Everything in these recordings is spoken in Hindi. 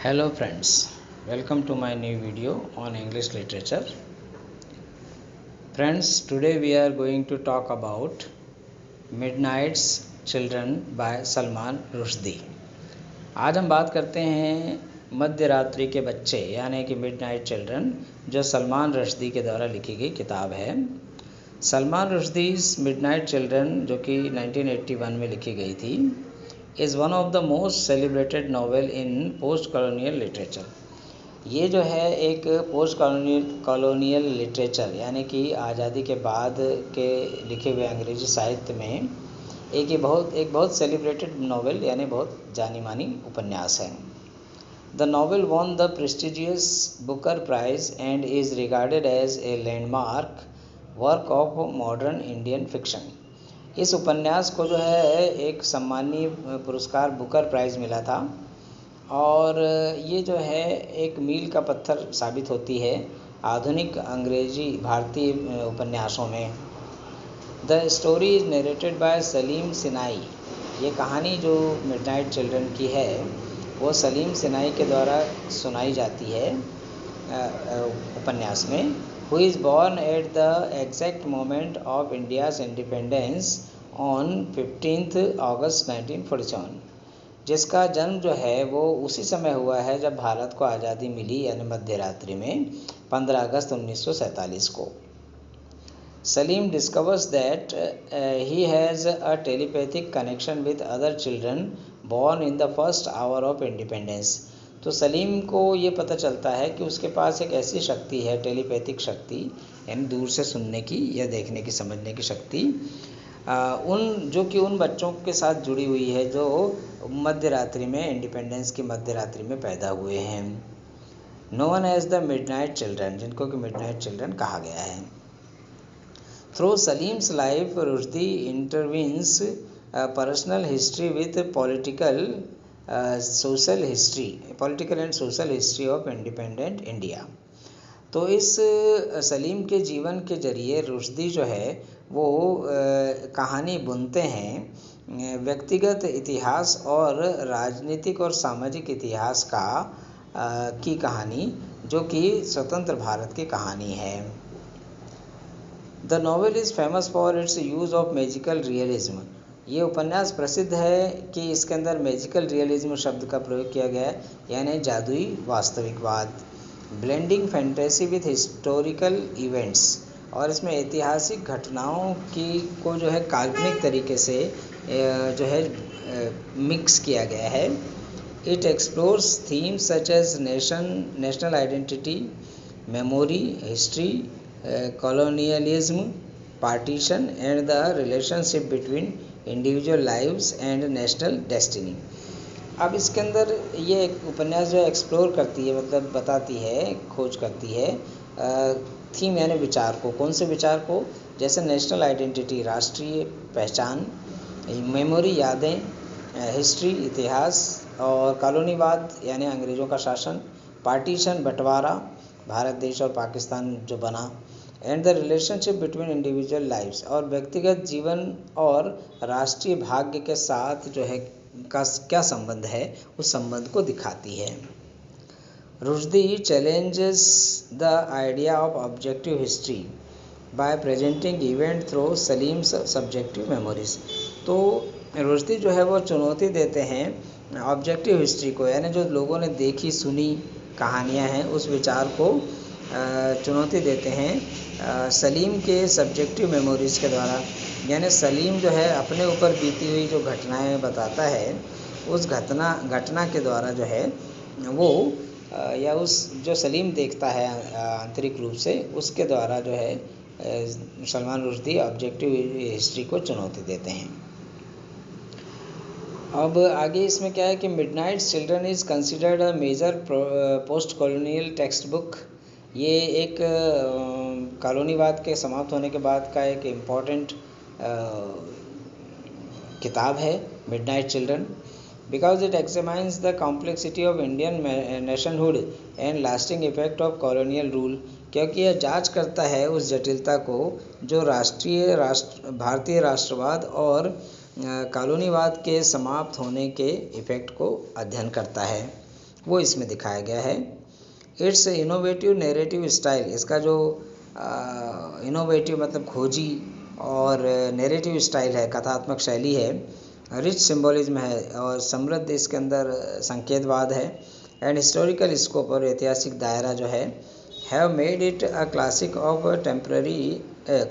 Hello friends, welcome to my new video on English literature. Friends, today we are going to talk about Midnight's Children by Salman Rushdie. आज हम बात करते हैं मध्य रात्रि के बच्चे यानी कि मिडनाइट चिल्ड्रन, जो सलमान रुश्दी के द्वारा लिखी गई किताब है। सलमान रुश्दी मिडनाइट चिल्ड्रन, जो कि 1981 में लिखी गई थी, is one of the most celebrated novel in post colonial literature. ये जो है एक पोस्ट कॉलोनियल लिटरेचर यानी कि आज़ादी के बाद के लिखे हुए अंग्रेजी साहित्य में एक बहुत सेलिब्रेटेड नॉवेल यानी बहुत जानी मानी उपन्यास है। The novel won the prestigious Booker prize and is regarded as a landmark work of modern Indian fiction. इस उपन्यास को जो है एक सम्मानीय पुरस्कार बुकर प्राइज़ मिला था और ये जो है एक मील का पत्थर साबित होती है आधुनिक अंग्रेजी भारतीय उपन्यासों में। The story is narrated by Salim Sinai. ये कहानी जो मिडनाइट चिल्ड्रन की है वो सलीम सिनाई के द्वारा सुनाई जाती है उपन्यास में। Who is born at the exact moment of India's independence on 15 अगस्त 1947, जिसका जन्म जो है वो उसी समय हुआ है जब भारत को आज़ादी मिली यानी मध्य रात्रि में 15 अगस्त 1947 को। Salim discovers that he has a telepathic connection with other children born in the first hour of independence. तो सलीम को ये पता चलता है कि उसके पास एक ऐसी शक्ति है, टेलीपैथिक शक्ति, यानी दूर से सुनने की या देखने की, समझने की शक्ति, उन बच्चों के साथ जुड़ी हुई है जो मध्य रात्रि में, इंडिपेंडेंस की मध्य रात्रि में पैदा हुए हैं। Known as the midnight children, जिनको कि मिडनाइट चिल्ड्रन कहा गया है। Through Saleem's life Rushdie interweaves personal history with political and social history of independent India. तो इस सलीम के जीवन के जरिए रुश्दी जो है वो कहानी बुनते हैं व्यक्तिगत इतिहास और राजनीतिक और सामाजिक इतिहास की कहानी, जो कि स्वतंत्र भारत की कहानी है। The novel is famous for its use of magical realism. ये उपन्यास प्रसिद्ध है कि इसके अंदर मैजिकल रियलिज्म शब्द का प्रयोग किया गया है, यानी जादुई वास्तविकवाद। Blending fantasy with historical events, और इसमें ऐतिहासिक घटनाओं को जो है काल्पनिक तरीके से जो है मिक्स किया गया है। It explores themes such as national identity, memory, history, colonialism, partition and the relationship between individual lives and national destiny। अब इसके अंदर ये एक उपन्यास जो एक्सप्लोर करती है, मतलब बताती है, खोज करती है थीम यानी विचार को। कौन से विचार को? जैसे नेशनल आइडेंटिटी, राष्ट्रीय पहचान, मेमोरी, यादें, हिस्ट्री, इतिहास, और कॉलोनीवाद यानी अंग्रेज़ों का शासन, पार्टीशन, बंटवारा, भारत देश और पाकिस्तान जो बना, and the relationship between individual lifes, और व्यक्तिगत जीवन और राष्ट्रीय भाग्य के साथ जो है का क्या संबंध है, उस संबंध को दिखाती है। Rushdie challenges the idea of objective history by presenting event through Salim's subjective memories. तो रुश्दी जो है वो चुनौती देते हैं ऑब्जेक्टिव हिस्ट्री को, यानी जो लोगों ने देखी सुनी कहानियाँ हैं उस विचार को चुनौती देते हैं सलीम के सब्जेक्टिव मेमोरीज़ के द्वारा। यानी सलीम जो है अपने ऊपर बीती हुई जो घटनाएं बताता है, उस घटना के द्वारा जो है वो या उस जो सलीम देखता है आंतरिक रूप से, उसके द्वारा जो है सलमान रुश्दी ऑब्जेक्टिव हिस्ट्री को चुनौती देते हैं। अब आगे इसमें क्या है कि midnight children is considered a major post colonial text book. ये एक कॉलोनीवाद के समाप्त होने के बाद का एक इम्पॉर्टेंट किताब है Midnight Children, because it examines the complexity of Indian nationhood and lasting effect of colonial rule. क्योंकि यह जांच करता है उस जटिलता को जो भारतीय राष्ट्रवाद और कॉलोनीवाद के समाप्त होने के इफ़ेक्ट को अध्ययन करता है। वो इसमें दिखाया गया है। इट्स इनोवेटिव नैरेटिव स्टाइल, इसका जो इनोवेटिव मतलब खोजी और नैरेटिव स्टाइल है, कथात्मक शैली है, रिच सिंबलिज्म है और समृद्ध इसके अंदर संकेतवाद है, एंड हिस्टोरिकल स्कोप और ऐतिहासिक दायरा जो है, have made it a classic of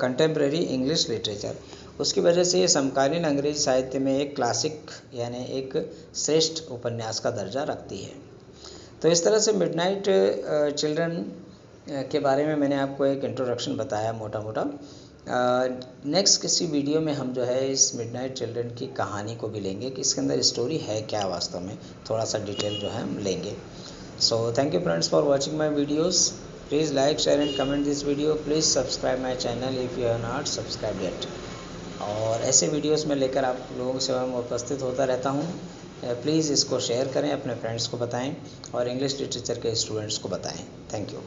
contemporary English literature. उसकी वजह से ये समकालीन अंग्रेजी साहित्य में एक क्लासिक यानी एक श्रेष्ठ उपन्यास का दर्जा रखती है। तो इस तरह से मिडनाइट चिल्ड्रन के बारे में मैंने आपको एक इंट्रोडक्शन बताया मोटा मोटा। नेक्स्ट किसी वीडियो में हम जो है इस मिडनाइट चिल्ड्रन की कहानी को भी लेंगे कि इसके अंदर स्टोरी है क्या वास्तव में, थोड़ा सा डिटेल जो है हम लेंगे। So thank you friends for watching my videos. Please like share and comment this video. Please subscribe my channel if you have not subscribe yet. और ऐसे वीडियोस में लेकर आप लोगों से मैं उपस्थित होता रहता हूँ। प्लीज़ इसको शेयर करें, अपने फ्रेंड्स को बताएं और इंग्लिश लिटरेचर के स्टूडेंट्स को बताएं। Thank you.